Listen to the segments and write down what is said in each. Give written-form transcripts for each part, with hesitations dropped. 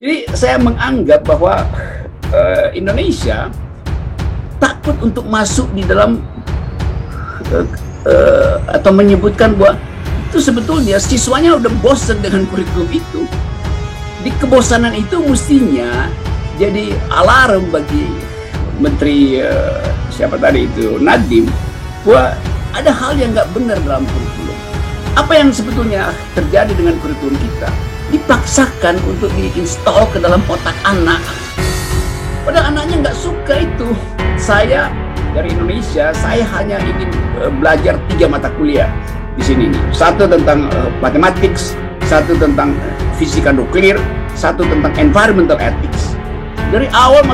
Jadi saya menganggap bahwa Indonesia takut untuk masuk di dalam atau menyebutkan bahwa itu sebetulnya siswanya udah bosan dengan kurikulum itu. Di kebosanan itu mestinya jadi alarm bagi Menteri siapa tadi itu Nadiem, bahwa ada hal yang nggak benar dalam kurikulum. Apa yang sebetulnya terjadi dengan kurikulum kita dipaksakan untuk diinstal ke dalam otak anak. Padahal anaknya nggak suka itu. Saya dari Indonesia, saya hanya ingin belajar 3 mata kuliah di sini. Satu tentang mathematics, satu tentang fisika nuklir, satu tentang environmental ethics. Dari awal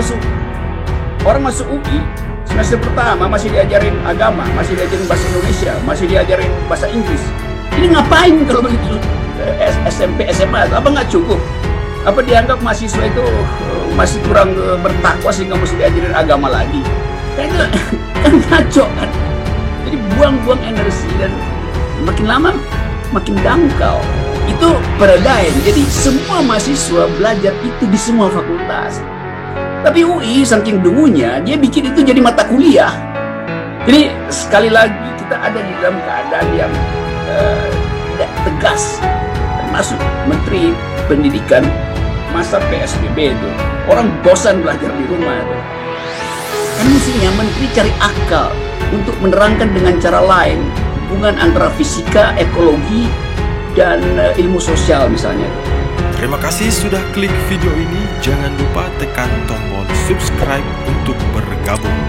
orang masuk UI, semester pertama masih diajarin agama, masih diajarin bahasa Indonesia, masih diajarin bahasa Inggris. Ini ngapain kalau begitu? SMP, SMA, apa nggak cukup? Apa dianggap mahasiswa itu masih kurang bertakwa sehingga mesti diajarin agama lagi? Kan itu kan ngaco kan? Jadi buang-buang energi dan makin lama makin dangkal. Itu paradigm. Jadi semua mahasiswa belajar itu di semua fakultas. Tapi UI saking dungunya dia bikin itu jadi mata kuliah. Jadi sekali lagi kita ada di dalam keadaan yang tidak tegas, termasuk Menteri Pendidikan masa PSBB itu. Orang bosan belajar di rumah itu. Kan mestinya Menteri cari akal untuk menerangkan dengan cara lain hubungan antara fisika, ekologi, dan ilmu sosial misalnya. Terima kasih sudah klik video ini. Jangan lupa tekan tombol subscribe untuk bergabung.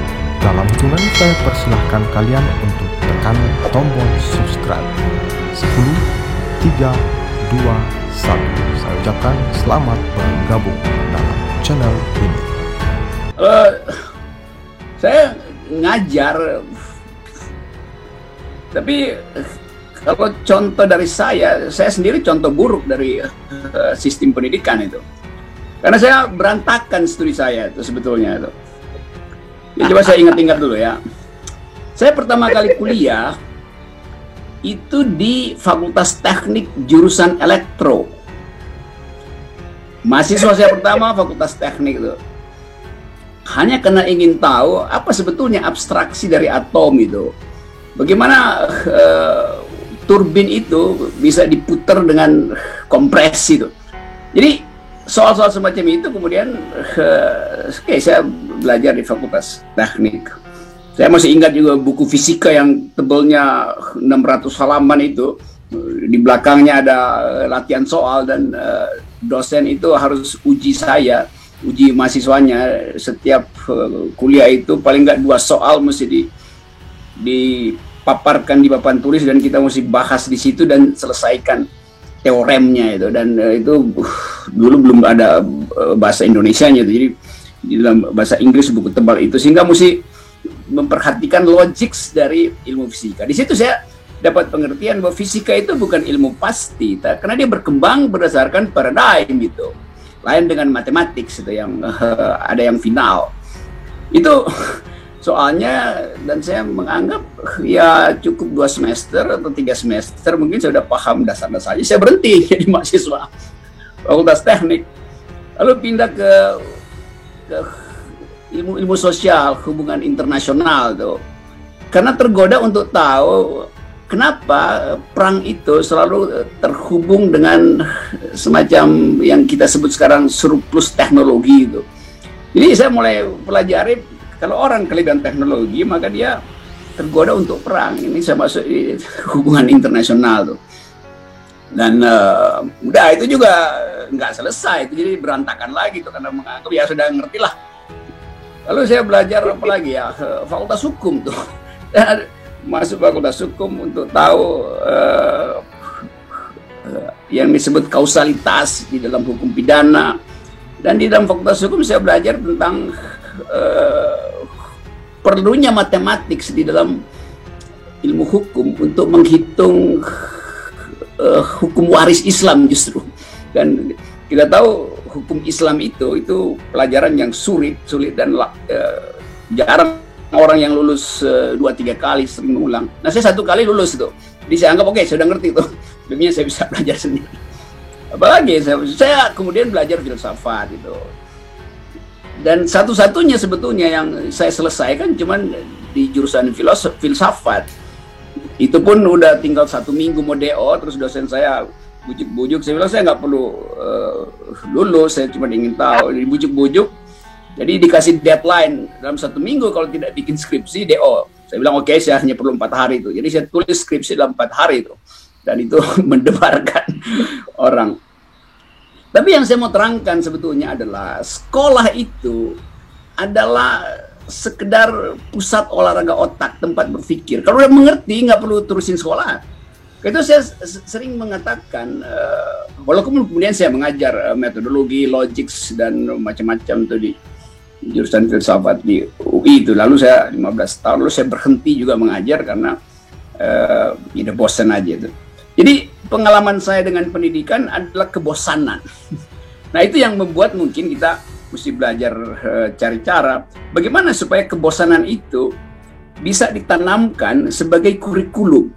Dalam hitungan saya persilahkan kalian untuk tekan tombol subscribe. 10, 3, 2, 1. Saya ucapkan selamat bergabung dalam channel ini. Saya ngajar, tapi kalau contoh dari saya sendiri contoh buruk dari sistem pendidikan itu. Karena saya berantakan studi saya itu sebetulnya itu. Ya, coba saya ingat-ingat dulu ya. Saya pertama kali kuliah itu di Fakultas Teknik jurusan Elektro. Mahasiswa saya pertama Fakultas Teknik itu. Hanya karena ingin tahu apa sebetulnya abstraksi dari atom itu. Bagaimana turbin itu bisa diputar dengan kompresi itu. Jadi soal-soal semacam itu kemudian saya belajar di Fakultas Teknik. Saya masih ingat juga buku fisika yang tebalnya 600 halaman itu. Di belakangnya ada latihan soal dan dosen itu harus uji mahasiswanya. Setiap kuliah itu paling nggak 2 soal mesti dipaparkan di papan tulis dan kita mesti bahas di situ dan selesaikan teoremnya itu. Dan itu dulu belum ada bahasa Indonesianya itu. Jadi di dalam bahasa Inggris buku tebal itu, sehingga mesti memperhatikan logik dari ilmu fisika. Di situ saya dapat pengertian bahwa fisika itu bukan ilmu pasti, karena dia berkembang berdasarkan paradigm itu. Lain dengan matematik itu yang ada yang final. Itu soalnya, dan saya menganggap ya cukup 2 semester atau 3 semester mungkin saya sudah paham dasar-dasarnya. Saya berhenti jadi mahasiswa Fakultas Teknik, lalu pindah ke ilmu sosial, hubungan internasional tuh. Karena tergoda untuk tahu kenapa perang itu selalu terhubung dengan semacam yang kita sebut sekarang surplus teknologi itu. Jadi saya mulai pelajari kalau orang kelebihan teknologi maka dia tergoda untuk perang. Ini saya masuk di hubungan internasional tuh. Dan udah itu juga nggak selesai, itu jadi berantakan lagi tuh karena menganggap ya sudah ngerti lah. Lalu saya belajar apa lagi ya, Fakultas Hukum tuh. Masuk Fakultas Hukum untuk tahu yang disebut kausalitas di dalam hukum pidana. Dan di dalam Fakultas Hukum saya belajar tentang perlunya matematik di dalam ilmu hukum untuk menghitung hukum waris Islam justru. Dan kita tahu hukum Islam itu pelajaran yang sulit dan jarang orang yang lulus 2-3 kali sering mengulang. Nah saya 1 kali lulus itu, jadi saya anggap oke, saya sudah ngerti itu. Lebihnya saya bisa belajar sendiri. Apalagi saya kemudian belajar filsafat itu. Dan satu-satunya sebetulnya yang saya selesaikan cuman di jurusan filsafat. Itu pun udah tinggal 1 minggu mau DO, terus dosen saya bujuk-bujuk. Saya bilang saya nggak perlu lulus, saya cuma ingin tahu. Dibujuk-bujuk, jadi dikasih deadline dalam 1 minggu kalau tidak bikin skripsi DO. Saya bilang oke, saya hanya perlu 4 hari itu. Jadi saya tulis skripsi dalam 4 hari itu. Dan itu mendebarkan orang. Tapi yang saya mau terangkan sebetulnya adalah sekolah itu adalah sekedar pusat olahraga otak, tempat berpikir. Kalau udah mengerti, nggak perlu terusin sekolah. Itu saya sering mengatakan, walaupun kemudian saya mengajar metodologi, logik, dan macam-macam itu di jurusan filsafat di UI itu. Lalu saya 15 tahun, lalu saya berhenti juga mengajar karena udah bosan aja itu. Jadi pengalaman saya dengan pendidikan adalah kebosanan. Nah itu yang membuat mungkin kita mesti belajar cari cara bagaimana supaya kebosanan itu bisa ditanamkan sebagai kurikulum.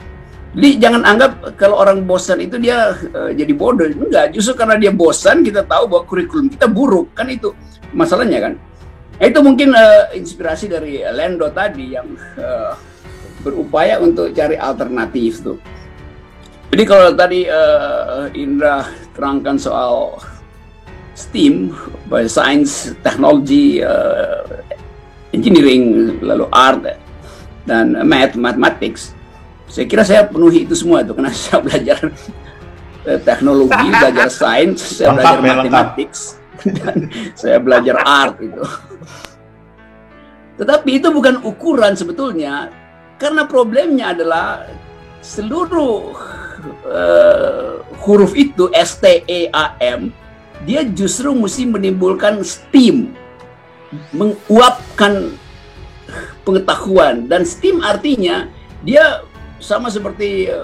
Jadi jangan anggap kalau orang bosan itu dia jadi bodoh. Enggak, justru karena dia bosan kita tahu bahwa kurikulum kita buruk. Kan itu masalahnya kan. Nah, itu mungkin inspirasi dari Lando tadi yang berupaya untuk cari alternatif tuh. Jadi kalau tadi Indra terangkan soal STEAM, Science, Technology, Engineering, lalu Art, dan Mathematics, saya kira saya penuhi itu semua tuh, karena saya belajar teknologi, belajar Science, saya belajar Mathematics, dan saya belajar Art itu. Tetapi itu bukan ukuran sebetulnya, karena problemnya adalah seluruh huruf itu STEAM dia justru mesti menimbulkan STEAM, menguapkan pengetahuan. Dan STEAM artinya dia sama seperti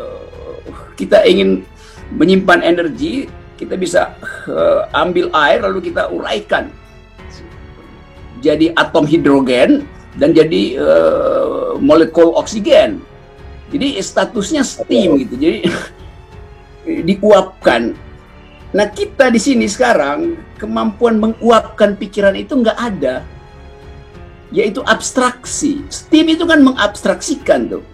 kita ingin menyimpan energi, kita bisa ambil air lalu kita uraikan jadi atom hidrogen dan jadi molekul oksigen. Jadi statusnya STEAM gitu. Jadi diuapkan. Nah kita di sini sekarang kemampuan menguapkan pikiran itu nggak ada, yaitu abstraksi. STEAM itu kan mengabstraksikan tuh,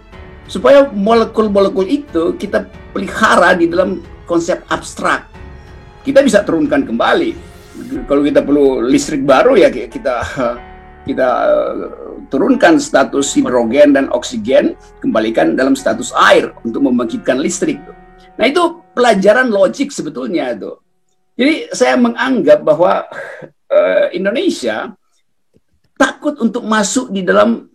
supaya molekul-molekul itu kita pelihara di dalam konsep abstrak. Kita bisa turunkan kembali. Kalau kita perlu listrik baru ya kita turunkan status hidrogen dan oksigen, kembalikan dalam status air untuk membangkitkan listrik. Nah itu pelajaran logik sebetulnya itu. Jadi saya menganggap bahwa Indonesia takut untuk masuk di dalam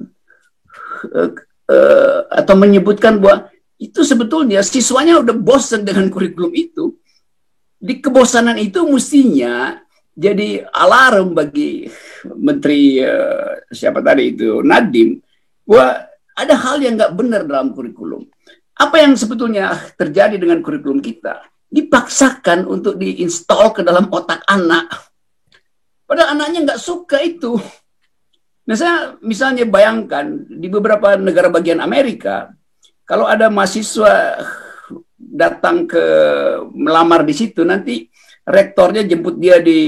atau menyebutkan bahwa itu sebetulnya siswanya udah bosan dengan kurikulum itu. Di kebosanan itu mestinya jadi alarm bagi Menteri siapa tadi itu Nadiem, bahwa ada hal yang nggak benar dalam kurikulum. Apa yang sebetulnya terjadi dengan kurikulum kita? Dipaksakan untuk diinstal ke dalam otak anak, padahal anaknya nggak suka itu. Nah saya misalnya bayangkan di beberapa negara bagian Amerika, kalau ada mahasiswa datang ke melamar di situ, nanti rektornya jemput dia di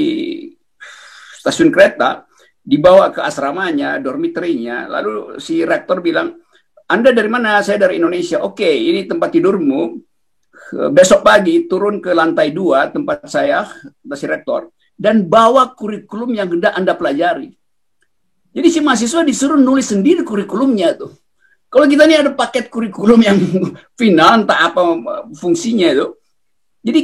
stasiun kereta, dibawa ke asramanya, dormitorinya, lalu si rektor bilang, Anda dari mana? Saya dari Indonesia. Oke, ini tempat tidurmu. Besok pagi turun ke lantai 2 tempat saya, kata si rektor, dan bawa kurikulum yang hendak Anda pelajari. Jadi si mahasiswa disuruh nulis sendiri kurikulumnya tuh. Kalau kita ini ada paket kurikulum yang final, entah apa fungsinya itu. Jadi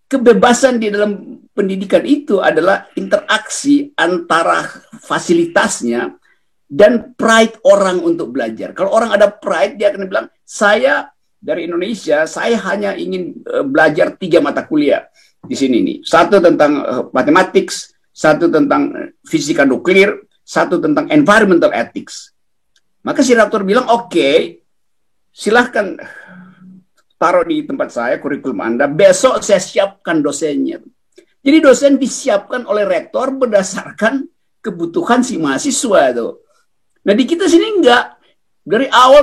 kebebasan di dalam pendidikan itu adalah interaksi antara fasilitasnya dan pride orang untuk belajar. Kalau orang ada pride, dia akan bilang, saya dari Indonesia, saya hanya ingin belajar 3 mata kuliah di sini nih. 1 tentang mathematics, 1 tentang fisika nuklir, 1 tentang environmental ethics. Maka si rektor bilang, oke, silahkan taruh di tempat saya kurikulum Anda, besok saya siapkan dosennya. Jadi dosen disiapkan oleh rektor berdasarkan kebutuhan si mahasiswa itu. Nah di kita sini enggak. Dari awal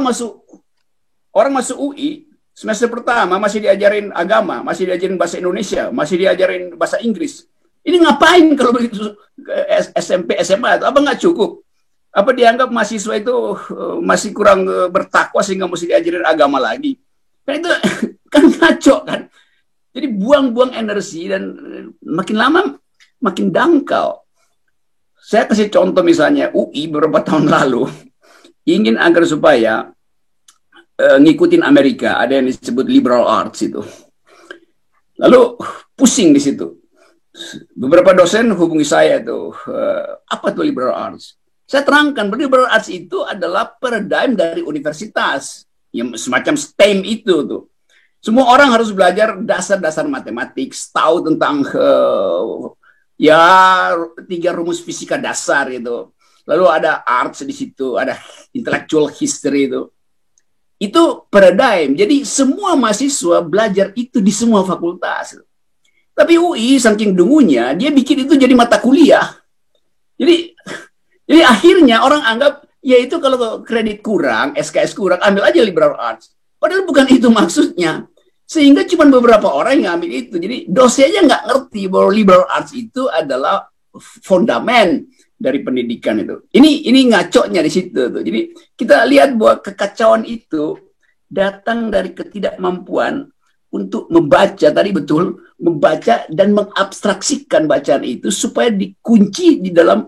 orang masuk UI, Semester pertama masih diajarin agama, masih diajarin bahasa Indonesia, masih diajarin bahasa Inggris. Ini ngapain kalau begitu SMP, SMA? Apa nggak cukup? Apa dianggap mahasiswa itu masih kurang bertakwa sehingga mesti diajarin agama lagi? Kan itu kan ngaco kan. Jadi buang-buang energi dan makin lama makin dangkal. Saya kasih contoh misalnya UI beberapa tahun lalu ingin agar supaya ngikutin Amerika, ada yang disebut liberal arts itu. Lalu pusing di situ. Beberapa dosen hubungi saya tuh, apa tuh liberal arts? Saya terangkan, liberal arts itu adalah paradigm dari universitas, yang semacam STEM itu tuh. Semua orang harus belajar dasar-dasar matematik, tahu tentang ya 3 rumus fisika dasar itu. Lalu ada arts di situ, ada intellectual history itu. Itu paradigm. Jadi semua mahasiswa belajar itu di semua fakultas. Tapi UI saking dungunya, dia bikin itu jadi mata kuliah. Jadi akhirnya orang anggap, ya itu kalau kredit kurang, SKS kurang, ambil aja liberal arts. Padahal bukan itu maksudnya. Sehingga cuma beberapa orang yang ambil itu. Jadi dosennya nggak ngerti bahwa liberal arts itu adalah fondamen dari pendidikan itu. Ini ngaconya di situ tuh. Jadi kita lihat bahwa kekacauan itu datang dari ketidakmampuan untuk membaca, tadi betul, membaca dan mengabstraksikan bacaan itu supaya dikunci di dalam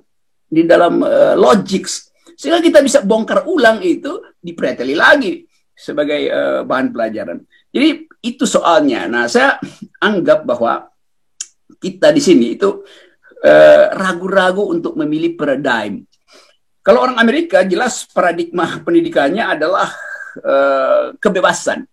logik, sehingga kita bisa bongkar ulang itu, dipreteli lagi sebagai bahan pelajaran. Jadi itu soalnya. Nah, saya anggap bahwa kita di sini itu ragu-ragu untuk memilih paradigm. Kalau orang Amerika jelas paradigma pendidikannya adalah kebebasan.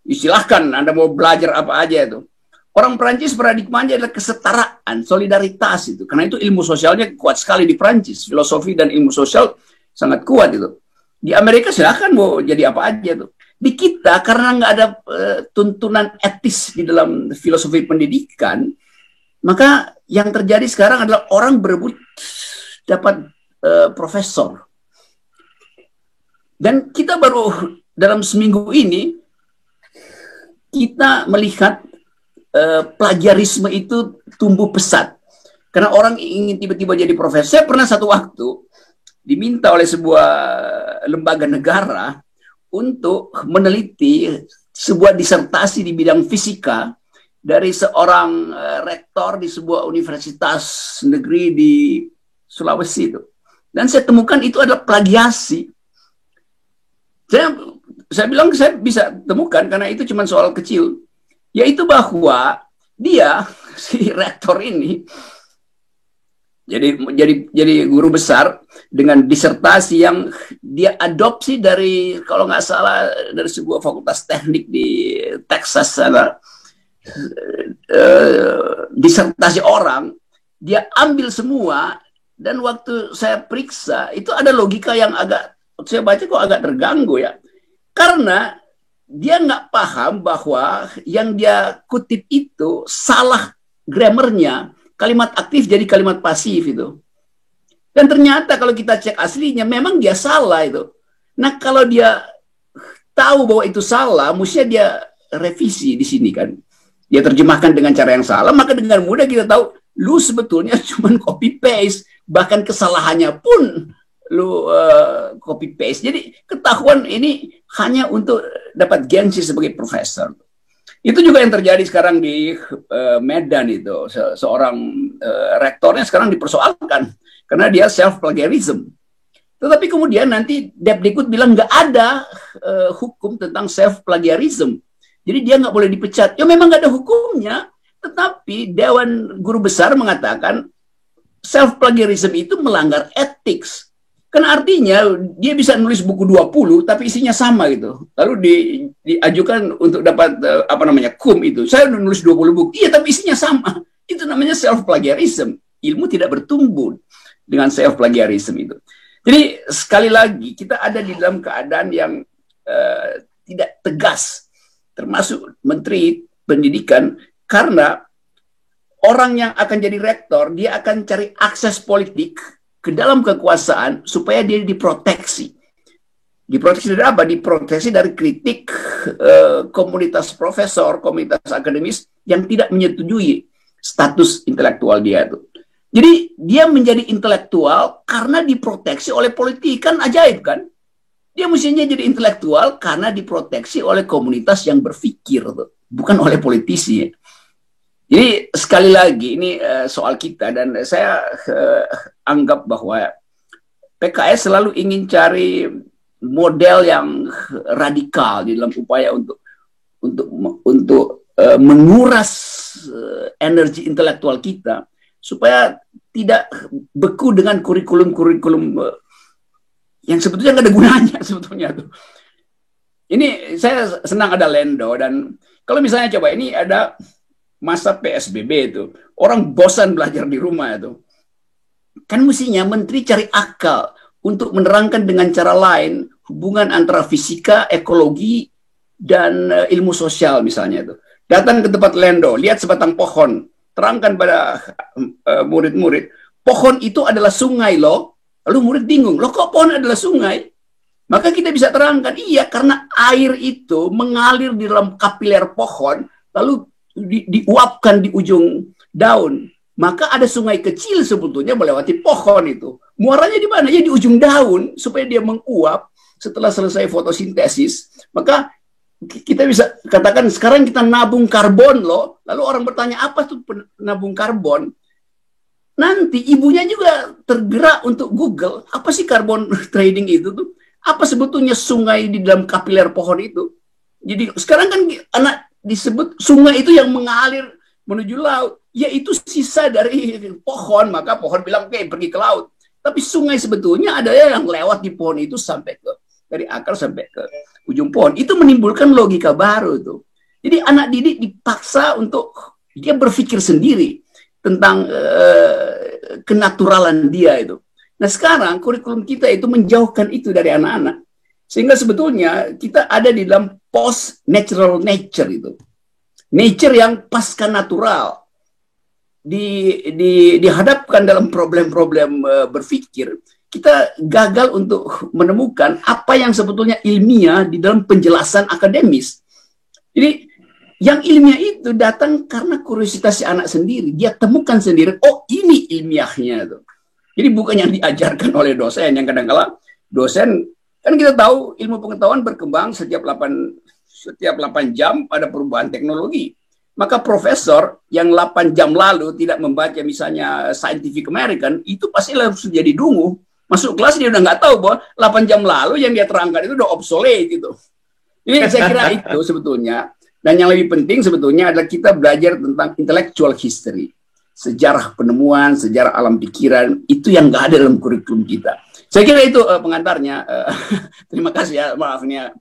Silahkan Anda mau belajar apa aja itu. Orang Perancis paradigmanya adalah kesetaraan, solidaritas itu. Karena itu ilmu sosialnya kuat sekali di Perancis. Filosofi dan ilmu sosial sangat kuat itu. Di Amerika silahkan mau jadi apa aja tuh. Di kita karena nggak ada tuntunan etis di dalam filosofi pendidikan, maka yang terjadi sekarang adalah orang berebut dapat profesor. Dan kita baru dalam seminggu ini kita melihat plagiarisme itu tumbuh pesat. Karena orang ingin tiba-tiba jadi profesor. Saya pernah satu waktu diminta oleh sebuah lembaga negara untuk meneliti sebuah disertasi di bidang fisika dari seorang rektor di sebuah universitas negeri di Sulawesi itu. Dan saya temukan itu adalah plagiasi. Saya bilang saya bisa temukan karena itu cuma soal kecil, yaitu bahwa dia si rektor ini jadi guru besar dengan disertasi yang dia adopsi dari, kalau nggak salah, dari sebuah fakultas teknik di Texas sana. Disertasi orang dia ambil semua, dan waktu saya periksa itu ada logika yang agak, saya baca kok agak terganggu ya, karena dia nggak paham bahwa yang dia kutip itu salah grammarnya, kalimat aktif jadi kalimat pasif itu. Dan ternyata kalau kita cek aslinya memang dia salah itu. Nah, kalau dia tahu bahwa itu salah, mestinya dia revisi di sini kan. Dia terjemahkan dengan cara yang salah, maka dengan mudah kita tahu lu sebetulnya cuma copy paste, bahkan kesalahannya pun lu copy paste. Jadi ketahuan ini hanya untuk dapat gengsi sebagai profesor. Itu juga yang terjadi sekarang di Medan itu. Seorang rektornya sekarang dipersoalkan karena dia self plagiarism. Tetapi kemudian nanti Depdikbud bilang nggak ada hukum tentang self plagiarism. Jadi dia nggak boleh dipecat. Ya memang nggak ada hukumnya. Tetapi Dewan Guru Besar mengatakan self plagiarism itu melanggar etik. Karena artinya dia bisa nulis buku 20 tapi isinya sama gitu. Lalu diajukan untuk dapat KUM itu. Saya udah nulis 20 buku. Iya, tapi isinya sama. Itu namanya self plagiarism. Ilmu tidak bertumbuh dengan self plagiarism itu. Jadi sekali lagi kita ada di dalam keadaan yang tidak tegas, termasuk Menteri Pendidikan, karena orang yang akan jadi rektor dia akan cari akses politik ke dalam kekuasaan supaya dia diproteksi. Diproteksi dari apa? Diproteksi dari kritik komunitas profesor, komunitas akademis yang tidak menyetujui status intelektual dia itu. Jadi dia menjadi intelektual karena diproteksi oleh politik, kan ajaib kan? Dia mestinya jadi intelektual karena diproteksi oleh komunitas yang berpikir tuh, bukan oleh politisi. Jadi sekali lagi ini soal kita, dan saya anggap bahwa PKS selalu ingin cari model yang radikal di dalam upaya untuk menguras energi intelektual kita supaya tidak beku dengan kurikulum-kurikulum yang sebetulnya nggak ada gunanya sebetulnya tuh. Ini saya senang ada Lendo, dan kalau misalnya coba ini ada masa PSBB itu, orang bosan belajar di rumah itu. Kan mestinya menteri cari akal untuk menerangkan dengan cara lain hubungan antara fisika, ekologi, dan ilmu sosial misalnya itu. Datang ke tempat Lendo, lihat sebatang pohon, terangkan pada murid-murid, pohon itu adalah sungai loh. Lalu murid bingung, loh kok pohon adalah sungai? Maka kita bisa terangkan, iya karena air itu mengalir di dalam kapiler pohon, lalu diuapkan di ujung daun. Maka ada sungai kecil sebetulnya melewati pohon itu. Muaranya di mana? Ya di ujung daun, supaya dia menguap setelah selesai fotosintesis. Maka kita bisa katakan sekarang kita nabung karbon loh. Lalu orang bertanya, apa tuh nabung karbon? Nanti ibunya juga tergerak untuk Google, apa sih karbon trading itu tuh? Apa sebetulnya sungai di dalam kapiler pohon itu? Jadi sekarang kan anak disebut sungai itu yang mengalir menuju laut. Ya itu sisa dari pohon, maka pohon bilang oke, pergi ke laut. Tapi sungai sebetulnya ada yang lewat di pohon itu sampai ke dari akar sampai ke ujung pohon. Itu menimbulkan logika baru tuh. Jadi anak didik dipaksa untuk dia berpikir sendiri tentang kenaturalan dia itu. Nah sekarang kurikulum kita itu menjauhkan itu dari anak-anak. Sehingga sebetulnya kita ada di dalam post natural nature itu. Nature yang pasca natural. Dihadapkan dalam problem-problem berpikir, kita gagal untuk menemukan apa yang sebetulnya ilmiah di dalam penjelasan akademis. Jadi yang ilmiah itu datang karena kuriositas si anak sendiri. Dia temukan sendiri, oh ini ilmiahnya tuh. Jadi bukan yang diajarkan oleh dosen, yang kadang-kala dosen, kan kita tahu ilmu pengetahuan berkembang setiap 8 jam pada perubahan teknologi. Maka profesor yang 8 jam lalu tidak membaca misalnya Scientific American, itu pasti langsung jadi dungu. Masuk kelas dia udah nggak tahu bahwa 8 jam lalu yang dia terangkan itu udah obsolete gitu. Jadi saya kira itu sebetulnya. Dan yang lebih penting sebetulnya adalah kita belajar tentang intellectual history. Sejarah penemuan, sejarah alam pikiran, itu yang nggak ada dalam kurikulum kita. Saya kira itu pengantarnya. Terima kasih ya, maaf ini ya.